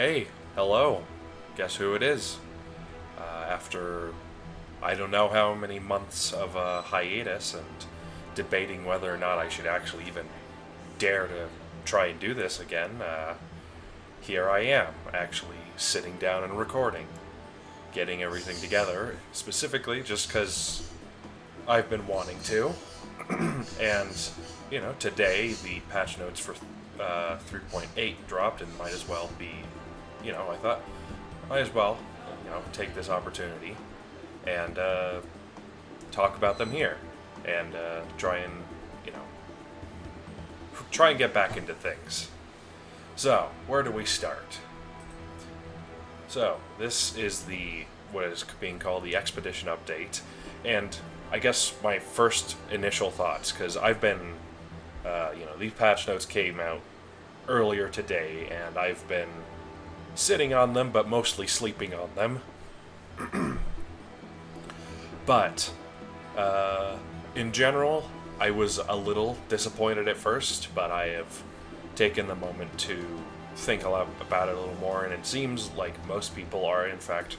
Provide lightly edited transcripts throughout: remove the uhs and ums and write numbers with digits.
Hey, hello. Guess who it is? After I don't know how many months of a hiatus and debating whether or not I should actually even dare to try and do this again, here I am, actually sitting down and recording, getting everything together, specifically just because I've been wanting to. And, today the patch notes for 3.8 dropped and might as well be, I thought, might as well, take this opportunity and talk about them here and try and, you know, try and get back into things. So, where do we start? So, this is what is being called the Expedition Update, and I guess my first initial thoughts, because I've been, these patch notes came out earlier today, and I've been sitting on them, but mostly sleeping on them. But, in general, I was a little disappointed at first, but I have taken the moment to think a lot about it a little more, and it seems like most people are, in fact,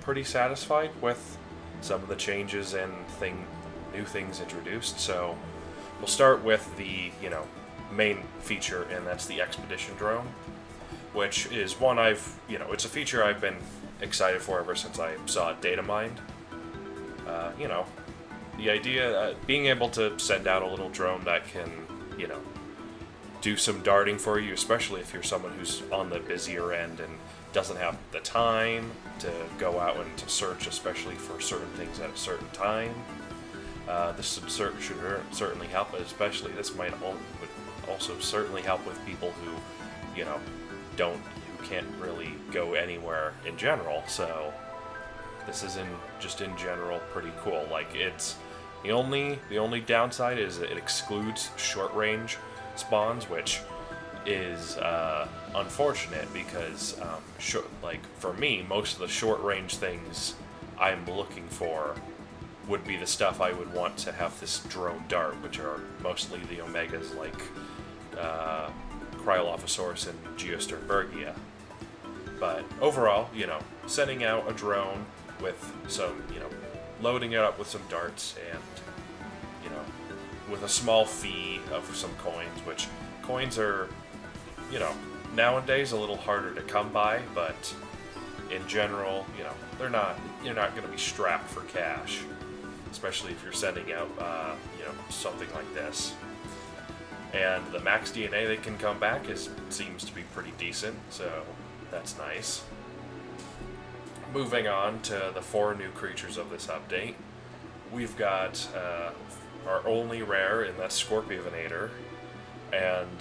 pretty satisfied with some of the changes and new things introduced. So we'll start with the main feature, and that's the expedition drone, which is one it's a feature I've been excited for ever since I saw it data mined. The idea, being able to send out a little drone that can do some darting for you, especially if you're someone who's on the busier end and doesn't have the time to go out and to search, especially for certain things at a certain time. This should certainly help, but especially would also certainly help with people who, who can't really go anywhere in general. So this is in general pretty cool. Like, it's the only downside is it excludes short range spawns, which is unfortunate because for me, most of the short range things I'm looking for would be the stuff I would want to have this drone dart, which are mostly the omegas like Cryolophosaurus and Geosternbergia. But overall, sending out a drone with some, loading it up with some darts and, with a small fee of some coins, which coins are, nowadays a little harder to come by, but in general, you're not going to be strapped for cash, especially if you're sending out, something like this. And the max DNA that can come back seems to be pretty decent, so that's nice. Moving on to the 4 new creatures of this update, we've got our only rare, and that's Scorpionator. And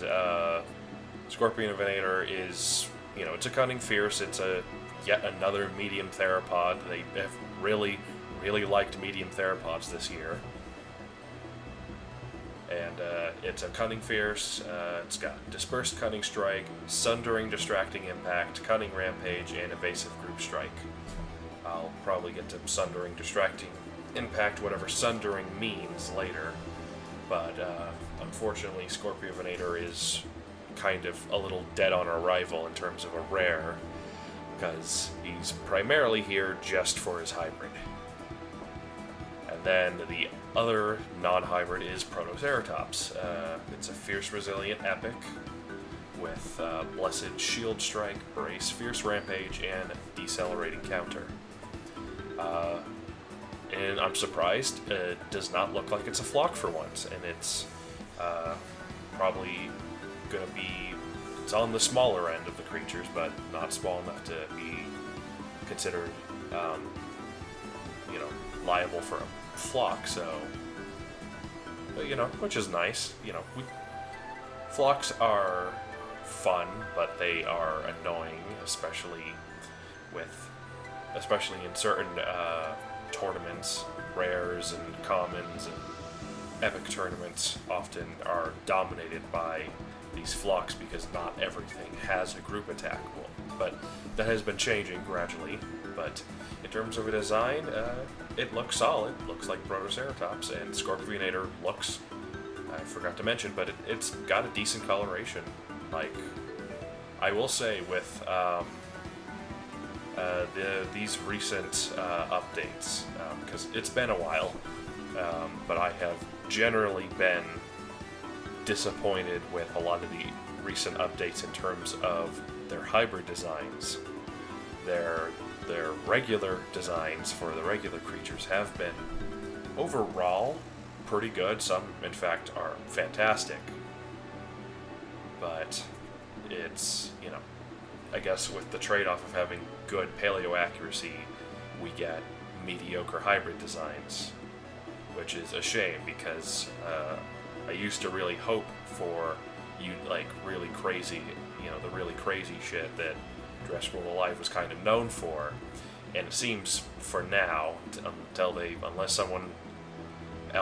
Scorpionator is, it's a cunning fierce. It's yet another medium theropod. They have really, really liked medium theropods this year. And it's a cunning fierce. It's got dispersed cunning strike, sundering distracting impact, cunning rampage, and evasive group strike. I'll probably get to sundering distracting impact, whatever sundering means, later. But unfortunately, Scorpionator is kind of a little dead on arrival in terms of a rare, because he's primarily here just for his hybrid. And then the other non-hybrid is Protoceratops. It's a fierce resilient epic with blessed shield strike, brace, fierce rampage, and decelerating counter. And I'm surprised it does not look like it's a flock for once, and it's probably going to be, it's on the smaller end of the creatures, but not small enough to be considered, liable for a flock, so, which is nice. Flocks are fun, but they are annoying, especially in certain tournaments. Rares and commons and epic tournaments often are dominated by these flocks because not everything has a group attack. But that has been changing gradually. But in terms of a design, it looks solid. Looks like Protoceratops, and Scorpionator looks, I forgot to mention, but it's got a decent coloration. Like, I will say with these recent updates, because it's been a while, but I have generally been disappointed with a lot of the recent updates in terms of their hybrid designs. Their regular designs for the regular creatures have been overall pretty good. Some, in fact, are fantastic. But it's, I guess with the trade-off of having good paleo accuracy, we get mediocre hybrid designs, which is a shame because I used to really hope for really crazy, the really crazy shit that Jurassic World Alive was kind of known for, and it seems for now, unless someone a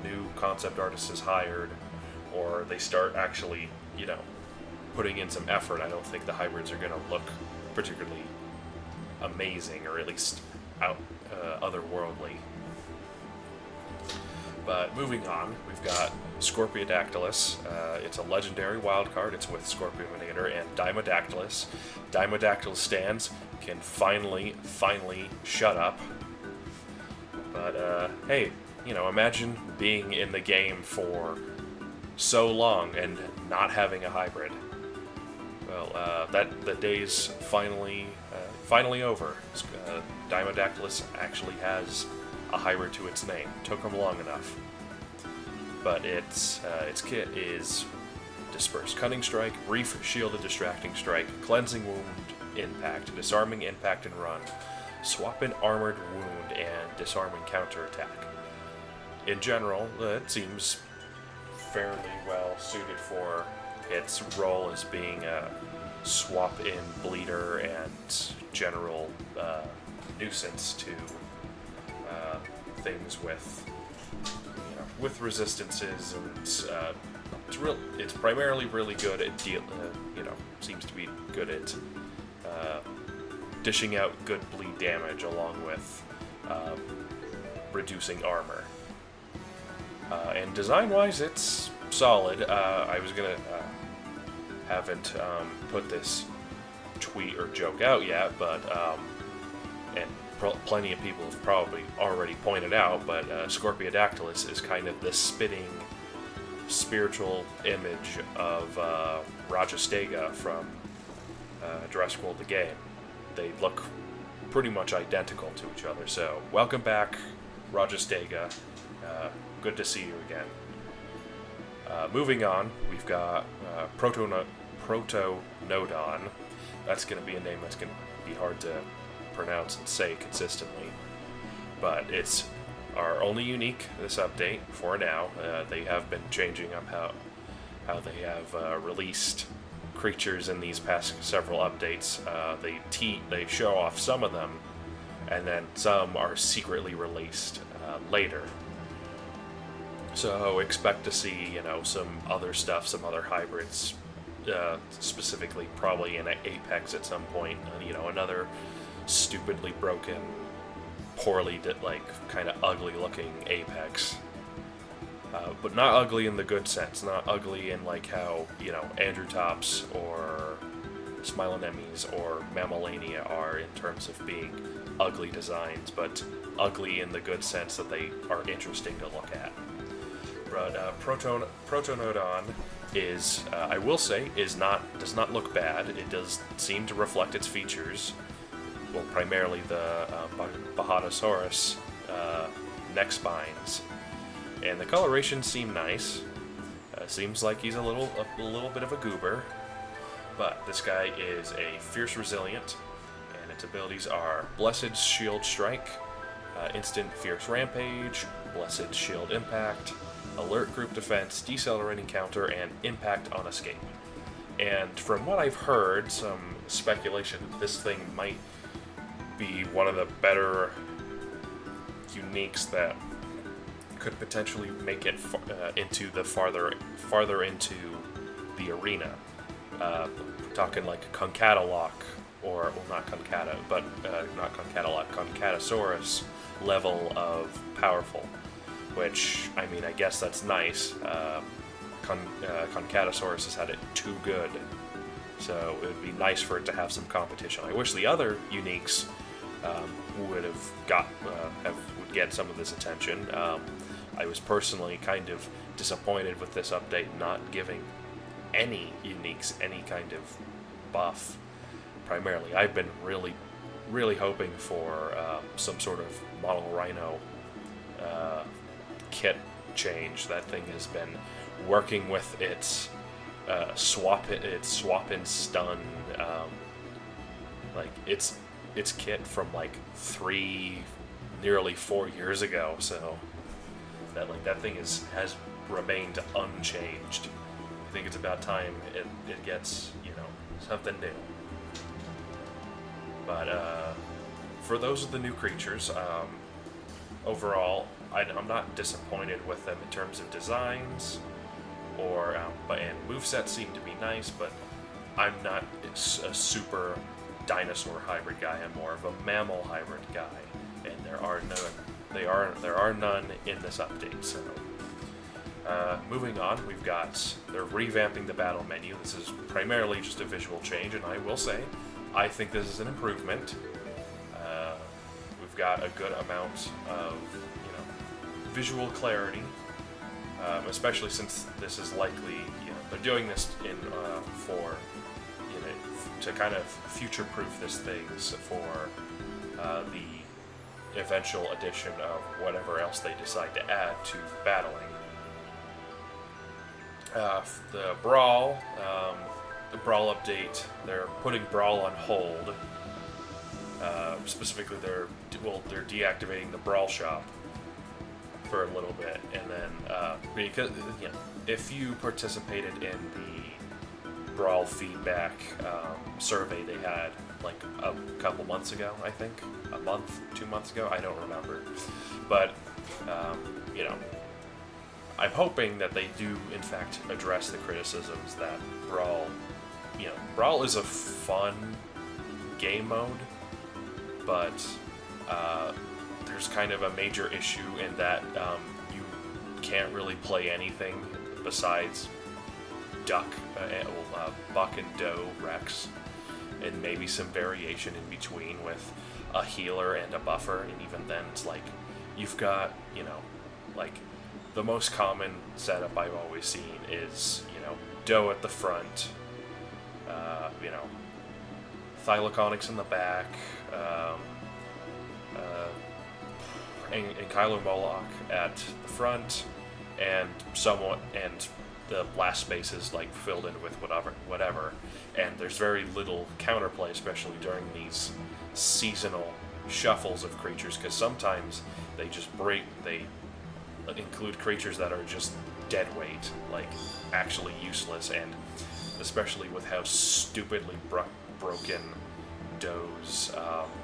new concept artist is hired, or they start actually, putting in some effort, I don't think the hybrids are going to look particularly amazing, or at least otherworldly. But moving on, we've got Scorpiodactylus. It's a legendary wild card. It's with Scorpionator and Dimodactylus. Dimodactylus stands can finally shut up. But hey, imagine being in the game for so long and not having a hybrid. Well, the day's finally over. Dimodactylus actually has a hybrid to its name. Took them long enough. But its kit is Disperse Cunning Strike, Brief Shielded Distracting Strike, Cleansing Wound Impact, Disarming Impact and Run, Swap in Armored Wound, and Disarming Counterattack. In general, it seems fairly well suited for its role as being a swap in bleeder and general nuisance to things with resistances, and it's primarily really good at seems to be good at dishing out good bleed damage along with reducing armor. And design-wise, it's solid. I was gonna haven't put this tweet or joke out yet, but and plenty of people have probably already pointed out, but Scorpiodactylus is kind of the spitting spiritual image of Rajastega from Jurassic World the game. They look pretty much identical to each other, so welcome back, Rajastega. Good to see you again. Moving on, we've got Protonodon. That's going to be a name that's going to be hard to pronounce and say consistently, but it's our only unique this update for now. They have been changing up how they have released creatures in these past several updates. They show off some of them, and then some are secretly released later. So expect to see, some other stuff, some other hybrids, specifically probably in Apex at some point. Another stupidly broken, poorly, kind of ugly-looking Apex. But not ugly in the good sense. Not ugly in how, Andrew Tops or Smilonemes or Mammalania are in terms of being ugly designs, but ugly in the good sense that they are interesting to look at. But Protonodon is, I will say, does not look bad. It does seem to reflect its features. Well, primarily the Bajatosaurus neck spines, and the coloration seem nice. Seems like he's a little bit of a goober, but this guy is a fierce resilient, and its abilities are Blessed Shield Strike, Instant Fierce Rampage, Blessed Shield Impact, Alert Group Defense, Decelerating Counter, and Impact on Escape. And from what I've heard, some speculation, this thing might be one of the better uniques that could potentially make it into the farther into the arena. We're talking like Concatalok, or well, not Concata, but not Concatalok, Concatasaurus level of powerful. Which, I mean, I guess that's nice. Concatosaurus has had it too good. So it would be nice for it to have some competition. I wish the other uniques would get some of this attention. I was personally kind of disappointed with this update not giving any uniques any kind of buff. Primarily, I've been really hoping for some sort of model rhino kit change. That thing has been working with its swap and stun, like its kit from like 4 years ago. So that thing has remained unchanged. I think it's about time it gets something new. But for those of the new creatures, overall, I'm not disappointed with them in terms of designs, and movesets seem to be nice, but I'm not a super dinosaur hybrid guy. I'm more of a mammal hybrid guy, and there are none in this update. So moving on, they're revamping the battle menu. This is primarily just a visual change, and I will say, I think this is an improvement. We've got a good amount of visual clarity, especially since this is likely they're doing this to kind of future-proof this things for the eventual addition of whatever else they decide to add to battling. The Brawl update, they're putting Brawl on hold. Specifically, they're deactivating the Brawl shop for a little bit, and then because if you participated in the Brawl feedback survey they had like a couple months ago, I think a month, 2 months ago, I don't remember, but I'm hoping that they do in fact address the criticisms that Brawl is a fun game mode, but there's kind of a major issue in that you can't really play anything besides Buck and Doe Rex, and maybe some variation in between with a healer and a buffer, and even then it's like you've got like the most common setup I've always seen is Doe at the front, Thylaconics in the back, and Kyler Moloch at the front, and the last space is like filled in with whatever, and there's very little counterplay, especially during these seasonal shuffles of creatures, because sometimes they include creatures that are just dead weight, like actually useless, and especially with how stupidly broken Doe's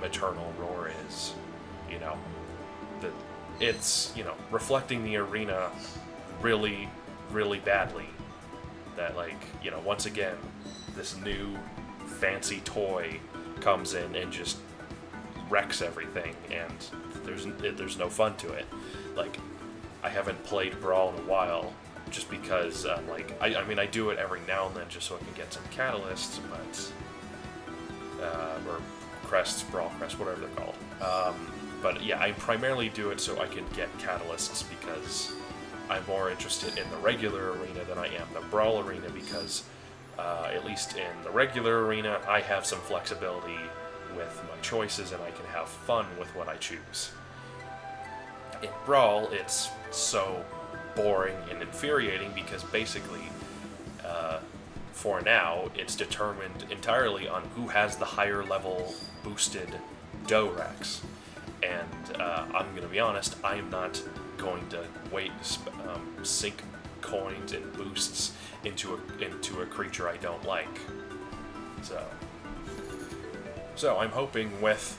maternal roar is, that it's reflecting the arena really, really badly. That once again, this new fancy toy comes in and just wrecks everything, and there's no fun to it. Like, I haven't played Brawl in a while, just because I do it every now and then just so I can get some catalysts, or crests, Brawl crests, whatever they're called. But yeah, I primarily do it so I can get catalysts, because I'm more interested in the regular arena than I am the Brawl arena, because at least in the regular arena, I have some flexibility with my choices and I can have fun with what I choose. In Brawl, it's so boring and infuriating because basically, for now, it's determined entirely on who has the higher level boosted Doe Rex. And I'm going to be honest, I'm not going to sink coins and boosts into a creature I don't like. So I'm hoping with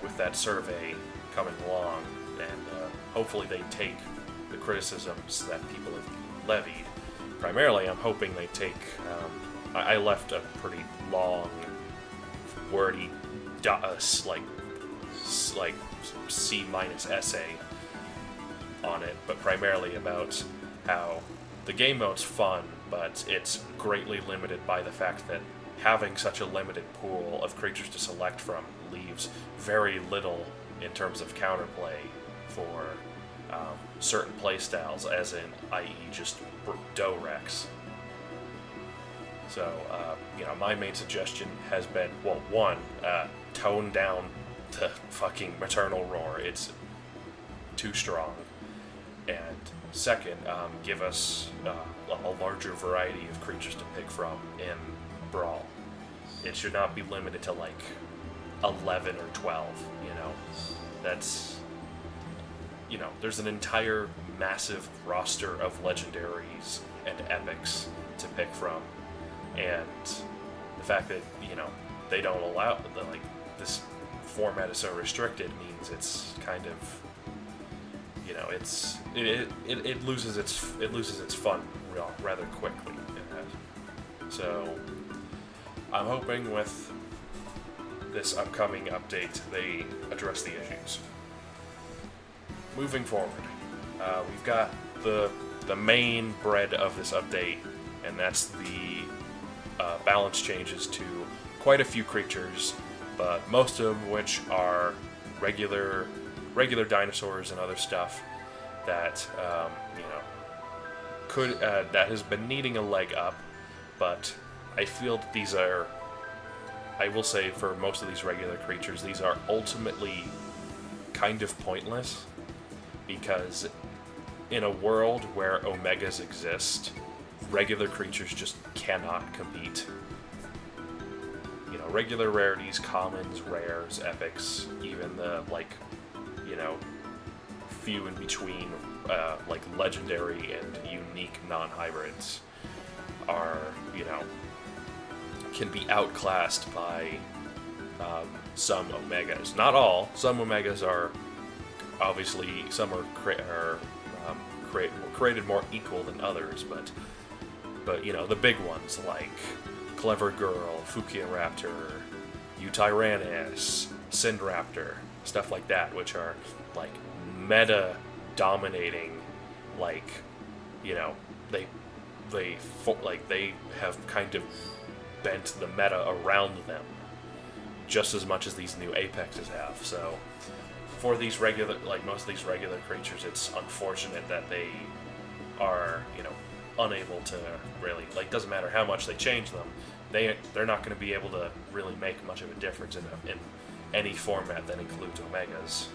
with that survey coming along, and hopefully they take the criticisms that people have levied. Primarily, I'm hoping they take. I left a pretty long, wordy, like C- essay on it, but primarily about how the game mode's fun, but it's greatly limited by the fact that having such a limited pool of creatures to select from leaves very little in terms of counterplay for certain playstyles, as in, i.e., just Dorex. So, my main suggestion has been, well, one, tone down the fucking Maternal Roar. It's too strong. And second, give us a larger variety of creatures to pick from in Brawl. It should not be limited to, 11 or 12, That's... there's an entire massive roster of legendaries and epics to pick from. And the fact that, they don't allow, this format is so restricted means it's kind of, it loses its fun rather quickly. So I'm hoping with this upcoming update they address the issues. Moving forward, we've got the main bread of this update, and that's the balance changes to quite a few creatures, but most of which are regular dinosaurs and other stuff that that has been needing a leg up. But I feel that these are, I will say, for most of these regular creatures, these are ultimately kind of pointless, because in a world where Omegas exist, regular creatures just cannot compete. Regular rarities, commons, rares, epics, even the, few in between, legendary and unique non-hybrids are, can be outclassed by some Omegas. Not all. Some Omegas are, obviously, some are created more equal than others, but the big ones like Clever Girl, Fukia Raptor, Utyrannus, Syndraptor, stuff like that, which are meta dominating, they have kind of bent the meta around them just as much as these new Apexes have. So for these regular, most of these regular creatures, it's unfortunate that they are, unable to really, doesn't matter how much they change them, they're not going to be able to really make much of a difference in any format that includes Omegas.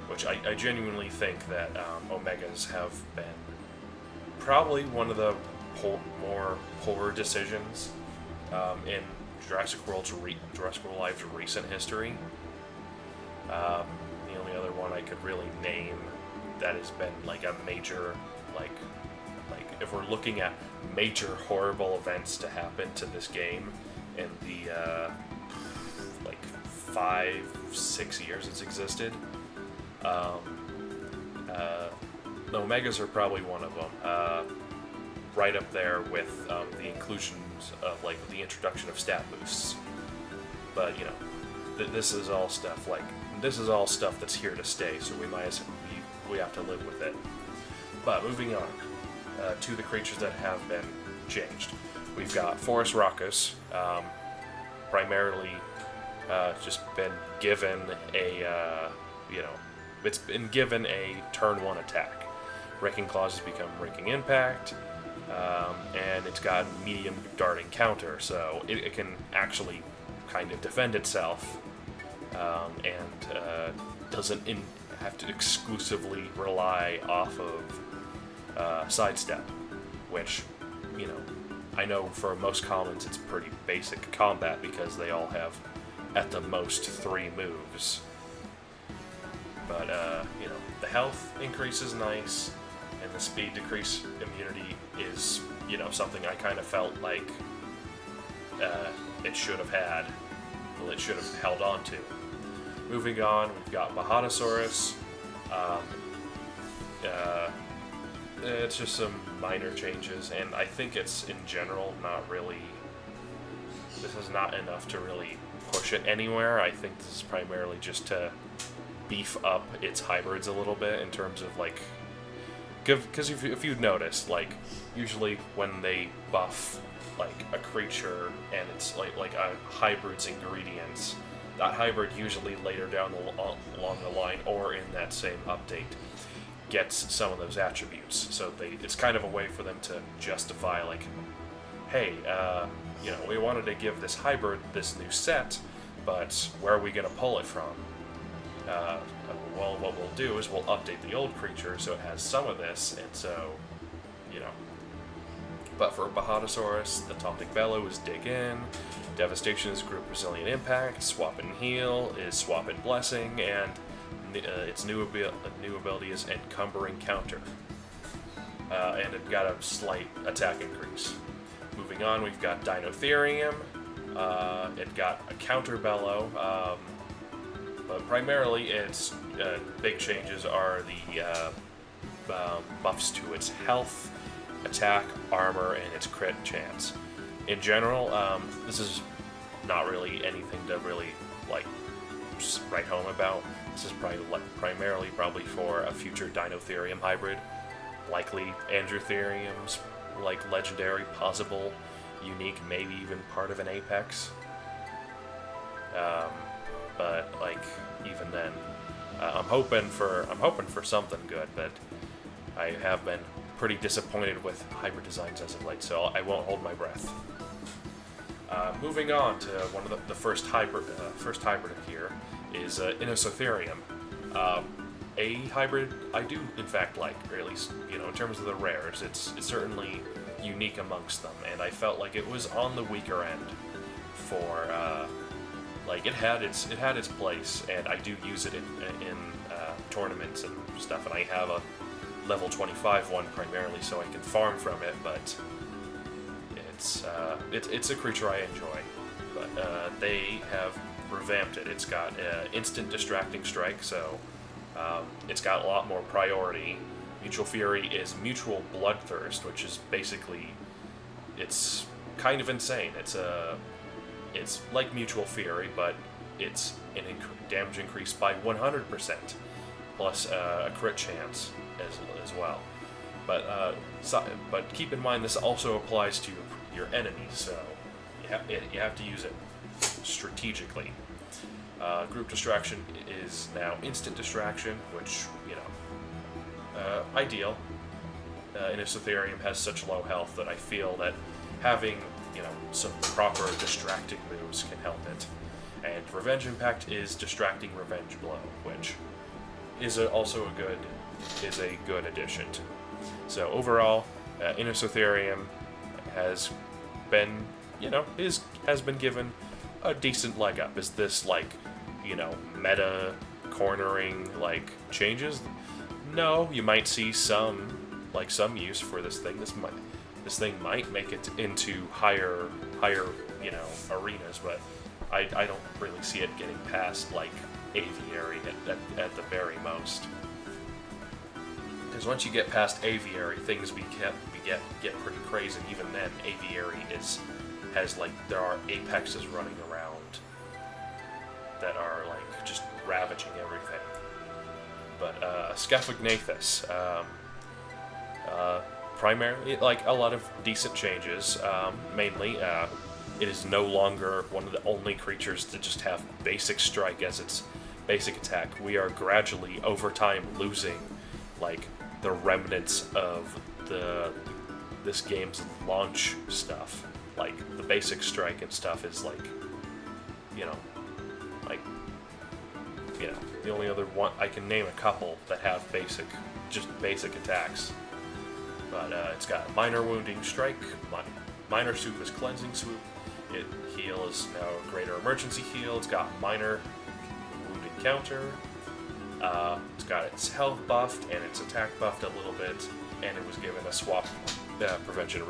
Which I genuinely think that Omegas have been probably one of the more poor decisions in Jurassic World Live's recent history. The only other one I could really name that has been a major, if we're looking at major horrible events to happen to this game in the 5-6 years it's existed, the Omegas are probably one of them. Right up there with the inclusions of the introduction of stat boosts. But this is all stuff that's here to stay, so we have to live with it. But moving on to the creatures that have been changed, we've got Forest Raucous, primarily just been given a it's been given a turn 1 attack. Raking Claws has become Raking Impact, and it's got medium darting counter, so it can actually kind of defend itself, and doesn't have to exclusively rely off of sidestep, which, I know for most commons it's pretty basic combat because they all have at the most 3 moves. But, the health increase is nice, and the speed decrease immunity is, something I kind of felt like it should have had. Well, it should have held on to. Moving on, we've got Mahatosaurus. It's just some minor changes, and I think it's, in general, not really... This is not enough to really push it anywhere. I think this is primarily just to beef up its hybrids a little bit in terms of, because if you've noticed, like, usually when they buff like a creature and it's like a hybrid's ingredients, that hybrid usually later down along the line or in that same update gets some of those attributes. So it's kind of a way for them to justify, like, hey, we wanted to give this hybrid this new set, but where are we going to pull it from? Well, what we'll do is we'll update the old creature so it has some of this, and so, But for Bahatosaurus, the Toptic Bellow is Dig In, Devastation is Group Resilient Impact, Swap and Heal is Swap and Blessing, and its new ability is Encumbering Counter. And it got a slight attack increase. Moving on, we've got Dinotherium. It got a Counter Bellow, but primarily its big changes are the buffs to its health, attack, armor, and its crit chance. In general, this is not really anything to really write home about. This is primarily for a future Dinotherium hybrid, likely Androtherium's legendary, possible, unique, maybe even part of an Apex. But even then, I'm hoping for something good. But I have been pretty disappointed with hybrid designs as of late, so I won't hold my breath. Moving on to one of the first hybrid here is Inosotherium. A hybrid I do in fact like, or at least in terms of the rares, it's certainly unique amongst them, and I felt like it was on the weaker end for it had its place, and I do use it in tournaments and stuff, and I have a level 25 one primarily so I can farm from it, but it's a creature I enjoy. But they have revamped it. It's got instant distracting strike, so it's got a lot more priority. Mutual Fury is Mutual Bloodthirst, which is basically, it's kind of insane. It's like Mutual Fury, but it's an damage increase by 100%, plus a crit chance as well. But keep in mind this also applies to your enemies, so you have to use it strategically. Group Distraction is now Instant Distraction, which, ideal. Inosotherium has such low health that I feel that having, some proper distracting moves can help it. And Revenge Impact is Distracting Revenge Blow, which is also a good addition. So overall, Inosotherium has been, has been given a decent leg up. Is this meta cornering changes? No, you might see some use for this thing. This thing might make it into higher arenas, but I don't really see it getting past Aviary at the very most. Because once you get past Aviary, things get pretty crazy. And even then, Aviary there are apexes running around that are just ravaging everything. But Scaphognathus, primarily a lot of decent changes. Mainly, it is no longer one of the only creatures to just have basic strike as its basic attack. We are gradually over time losing the remnants of this game's launch stuff. The basic strike and stuff is the only other one I can name a couple that have basic attacks. But it's got Minor Wounding Strike, Minor Swoop is Cleansing Swoop, Heal is now a Greater Emergency Heal, it's got Minor Wounding Counter, it's got its health buffed and its attack buffed a little bit, and it was given a swap prevention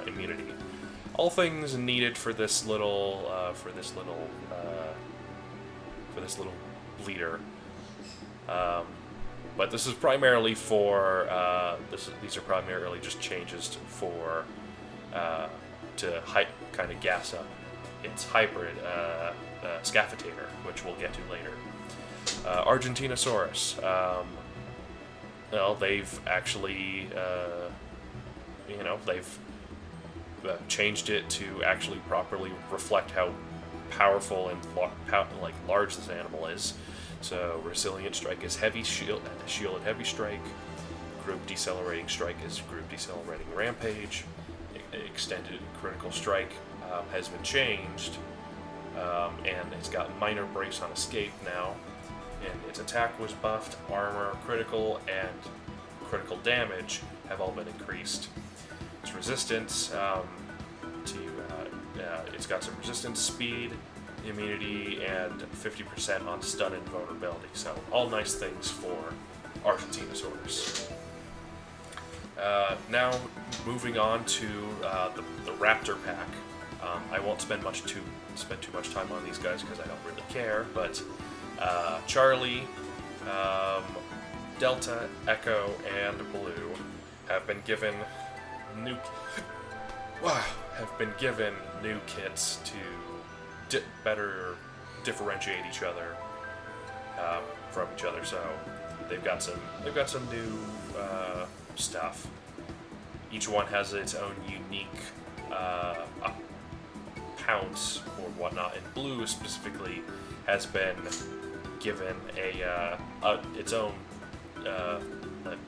immunity. All things needed for this little leader. But this is primarily for these are primarily just changes for to kind of gas up its hybrid Scaphitator, which we'll get to later. Argentinosaurus. well, they've actually, they've changed it to actually properly reflect how powerful and large this animal is. So resilient strike is heavy shield and heavy strike. Group decelerating strike is group decelerating rampage. Extended critical strike has been changed, and it's got minor brace on escape now. And its attack was buffed. Armor, critical, and critical damage have all been increased. Its resistance it's got some resistance, speed, immunity, and 50% on stun and vulnerability. So all nice things for Argentinosaurus. Now moving on to the Raptor pack. I won't spend too much time on these guys because I don't really care. But Charlie, Delta, Echo, and Blue have been given new kits to better differentiate each other from each other. So they've got some new stuff. Each one has its own unique pounce or whatnot. And Blue specifically has been given its own.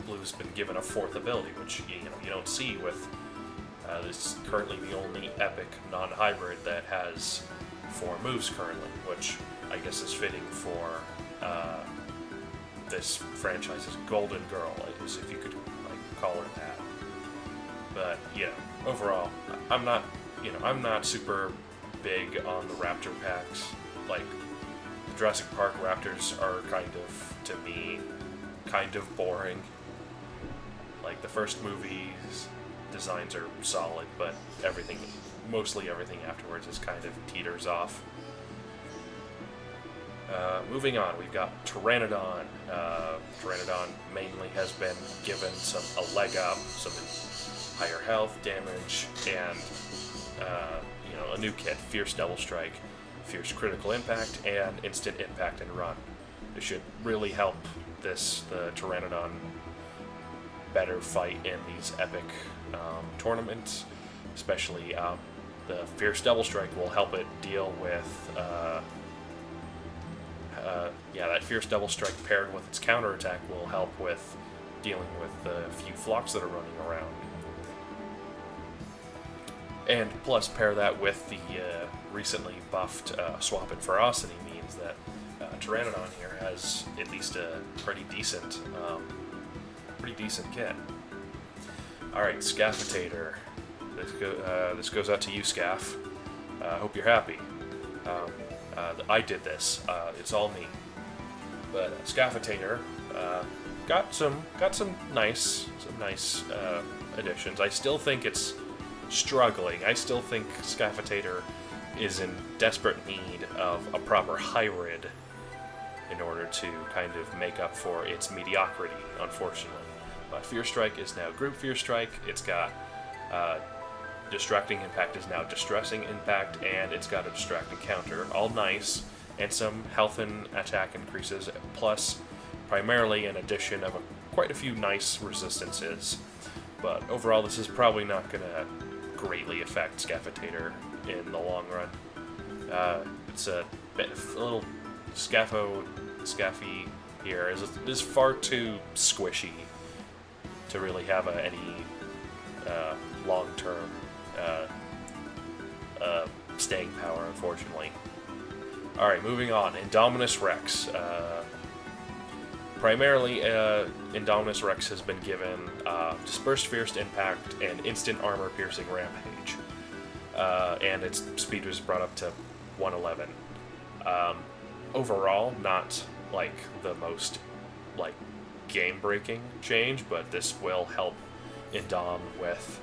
Blue's been given a fourth ability, which you don't see with. This is currently the only epic non-hybrid that has 4 moves currently, which I guess is fitting for this franchise's golden girl, if you could call her that. But overall, I'm not super big on the Raptor packs. Like the Jurassic Park Raptors are to me, boring. Like the first movie's designs are solid, but mostly everything afterwards is kind of teeters off. Moving on, we've got Pteranodon. Pteranodon mainly has been given a leg up, some higher health, damage, and a new kit: Fierce Double Strike, Fierce Critical Impact, and Instant Impact and Run. This should really help the Pteranodon better fight in these epic tournaments, especially the Fierce Double Strike will help it deal with that Fierce Double Strike paired with its counterattack will help with dealing with the few flocks that are running around. And plus pair that with the recently buffed Swap and Ferocity means that Pteranodon here has at least a pretty decent kit. Alright, Scaffitator. This goes out to you, Scaff. Hope you're happy. I did this. It's all me. But Scaffitator got some nice additions. I still think it's struggling. I still think Scaffitator is in desperate need of a proper hybrid in order to kind of make up for its mediocrity, unfortunately. But Fierce Strike is now Group Fierce Strike. It's got Distracting Impact is now Distressing Impact, and it's got a Distracting Counter. All nice, and some health and attack increases, plus primarily an addition of quite a few nice resistances. But overall, this is probably not going to greatly affect Scaffitator in the long run. It's a little Scaffy here is far too squishy to really have any long-term staying power, unfortunately. Alright, moving on. Indominus Rex. Primarily, Indominus Rex has been given Dispersed Fierce Impact and Instant Armor Piercing Rampage. And its speed was brought up to 111. Overall, not the most game-breaking change, but this will help Indom with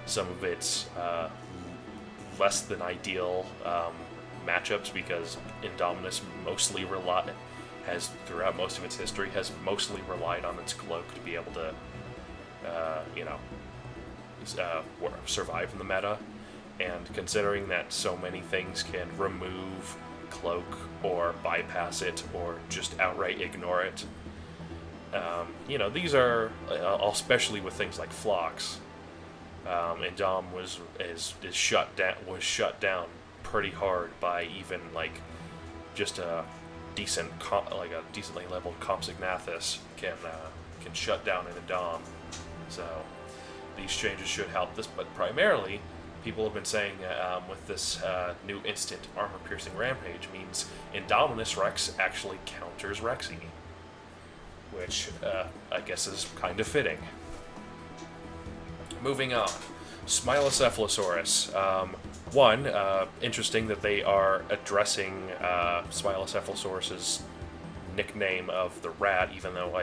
some of its less than ideal matchups, because Indominus has throughout most of its history has mostly relied on its cloak to be able to survive in the meta. And considering that so many things can remove cloak or bypass it or just outright ignore it, These are especially with things like Phlox. And Dom is shut down pretty hard by even like just a decently leveled Compsognathus can shut down in a Dom. So these changes should help this, but primarily people have been saying with this new instant armor-piercing rampage means Indominus Rex actually counters Rexy, which I guess is kind of fitting. Moving on, Smilocephalosaurus. Interesting that they are addressing Smilocephalosaurus's nickname of the rat, even though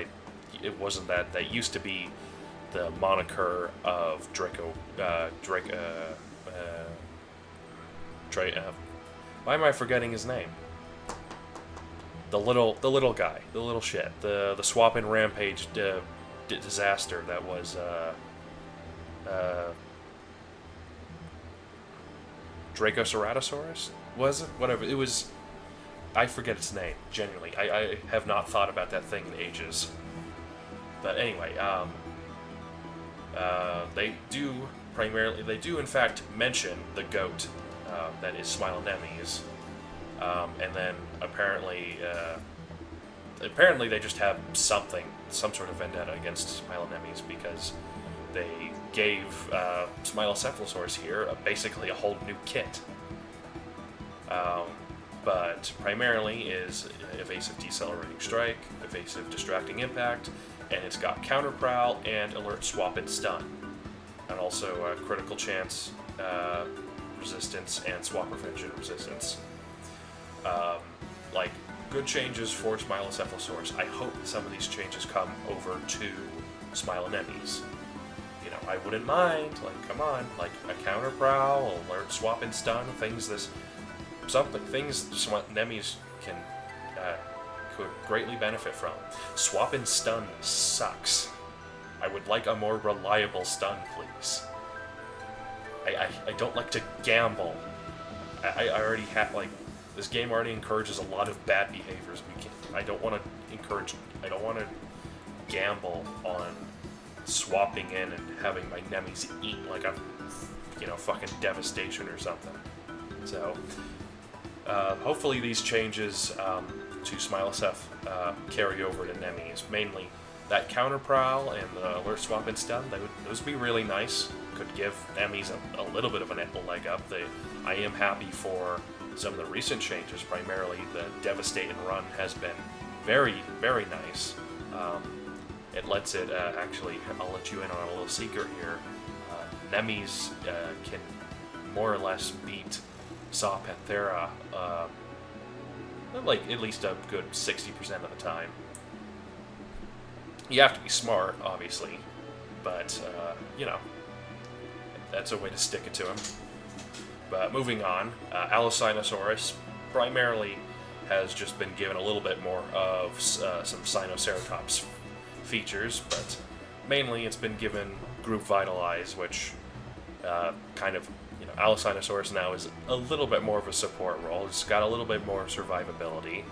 it wasn't that. That used to be the moniker of why am I forgetting his name? The little guy, the little shit, the swap and rampage disaster that was Dracoceratosaurus? Was it? Whatever. It was. I forget its name, genuinely. I have not thought about that thing in ages. But anyway, they do in fact mention the goat that is Smilonemes. And then apparently they just have some sort of vendetta against Smilonemes because they gave Smilocephalosaurus here basically a whole new kit. But primarily is evasive decelerating strike, evasive distracting impact, and it's got counter prowl and alert swap and stun, and also critical chance resistance and swap prevention resistance. Good changes for Smilocephalosaurus. I hope some of these changes come over to Smilonemes. I wouldn't mind, come on, a counter prowl, alert swap and stun, things Nemes could greatly benefit from. Swap and stun sucks. I would like a more reliable stun, please. I don't like to gamble. I already have, this game already encourages a lot of bad behaviors. I don't want to gamble on swapping in and having my Nemes eat like a, fucking devastation or something. So, hopefully these changes to Smiloceph carry over to Nemes. Mainly that counter prowl and the alert swap and stun, those would be really nice. Could give Nemes a little bit of a leg up. I am happy for some of the recent changes. Primarily the devastate and run has been very, very nice. It lets it actually, I'll let you in on a little secret here. Nemes can more or less beat Saw Panthera at least a good 60% of the time. You have to be smart, obviously, but that's a way to stick it to him. But moving on, Allocynosaurus primarily has just been given a little bit more of some Sinoceratops features, but mainly it's been given Group Vitalize, which Allocynosaurus now is a little bit more of a support role. It's got a little bit more survivability,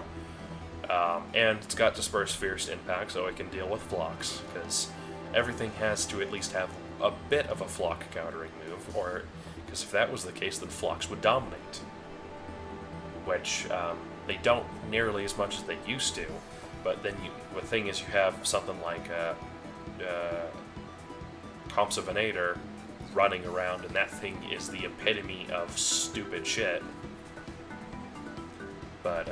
and it's got Disperse Fierce Impact, so it can deal with Phlox, because everything has to at least have a bit of a Flock countering move, or because if that was the case, then Phlox would dominate, which they don't nearly as much as they used to. But then the thing is, you have something like Compsognathus running around, and that thing is the epitome of stupid shit. But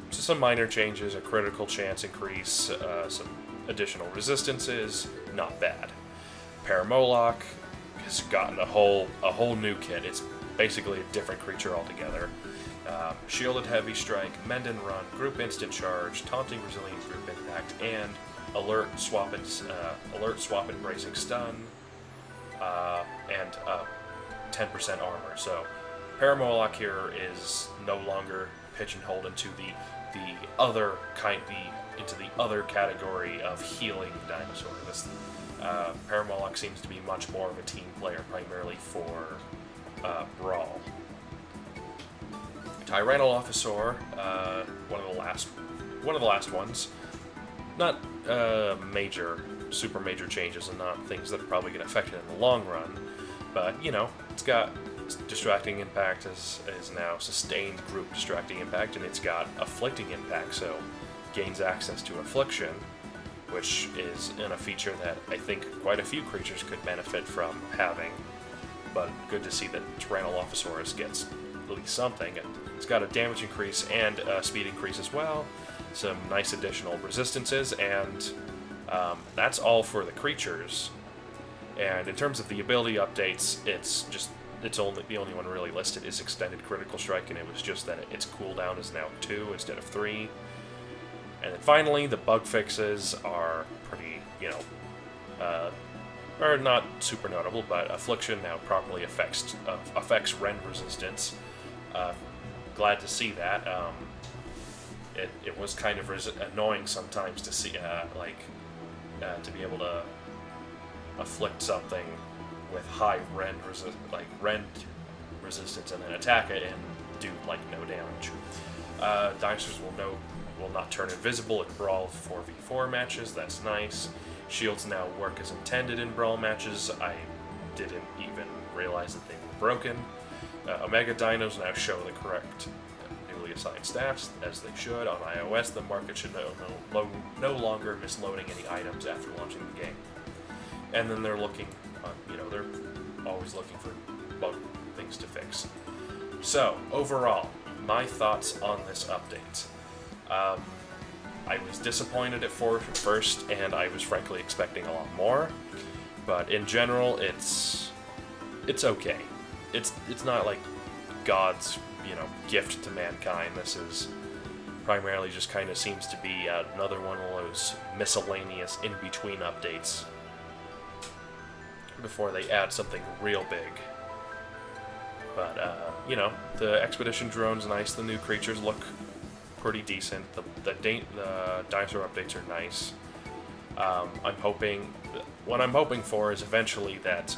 just some minor changes, a critical chance increase, some additional resistances, not bad. Paramoloch has gotten a whole new kit. It's basically a different creature altogether. Shielded Heavy Strike, Mend and Run, Group Instant Charge, Taunting Resilient Group Impact, and Alert Swap and Bracing Stun, and 10% armor. So Paramoloch here is no longer pigeonholed into the other category of healing dinosaur. Paramoloch seems to be much more of a team player, primarily for Brawl. Tyrannolophosaur, one of the last ones. Not super major changes and not things that are probably going to affect it in the long run. But, it's got distracting impact is now sustained group distracting impact, and it's got afflicting impact, so gains access to affliction, which is in a feature that I think quite a few creatures could benefit from having. But good to see that Tyrannolophosaurus gets at least something. And it's got a damage increase and a speed increase as well. Some nice additional resistances, and that's all for the creatures. And in terms of the ability updates, the only one really listed is Extended Critical Strike, and it was just that its cooldown is now 2 instead of 3. And then finally, the bug fixes are pretty, are not super notable, but Affliction now properly affects rend resistance. Glad to see that. It was kind of annoying sometimes to see, to be able to afflict something with high rend resistance and then attack it and do no damage. Dinosaurs will not turn invisible in Brawl 4v4 matches. That's nice. Shields now work as intended in Brawl matches. I didn't even realize that they were broken. Omega Dinos now show the correct newly assigned stats, as they should. On iOS, the market should no longer misloading any items after launching the game. And then they're looking, they're always looking for bug things to fix. So, overall, my thoughts on this update. I was disappointed at first, and I was frankly expecting a lot more. But in general, it's okay. It's not like God's gift to mankind. This is primarily just kind of seems to be another one of those miscellaneous in-between updates before they add something real big. But the expedition drone's nice. The new creatures look pretty decent. The dinosaur updates are nice. What I'm hoping for is eventually that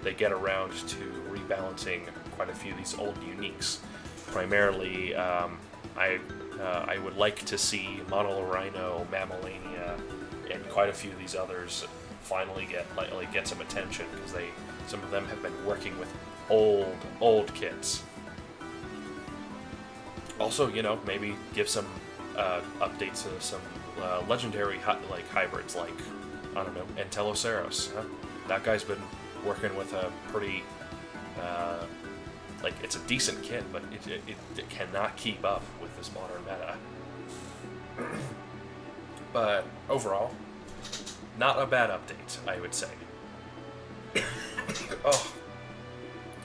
they get around to rebalancing quite a few of these old uniques. Primarily, I would like to see Monolorhino, Mammalinia, and quite a few of these others finally get some attention, because some of them have been working with old kits. Also, maybe give some updates to some legendary hybrids, like, I don't know, Ankylosaurus. That guy's been working with a pretty, it's a decent kit, but it cannot keep up with this modern meta. But overall, not a bad update, I would say. Oh,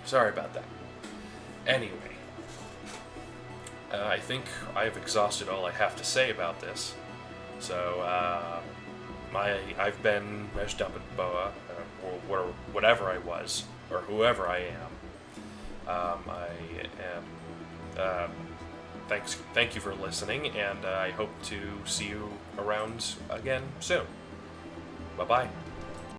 sorry about that. Anyway. I think I've exhausted all I have to say about this. So, I've been Majunda, or whatever I was, or whoever I am. Thank you for listening, and I hope to see you around again soon. Bye-bye.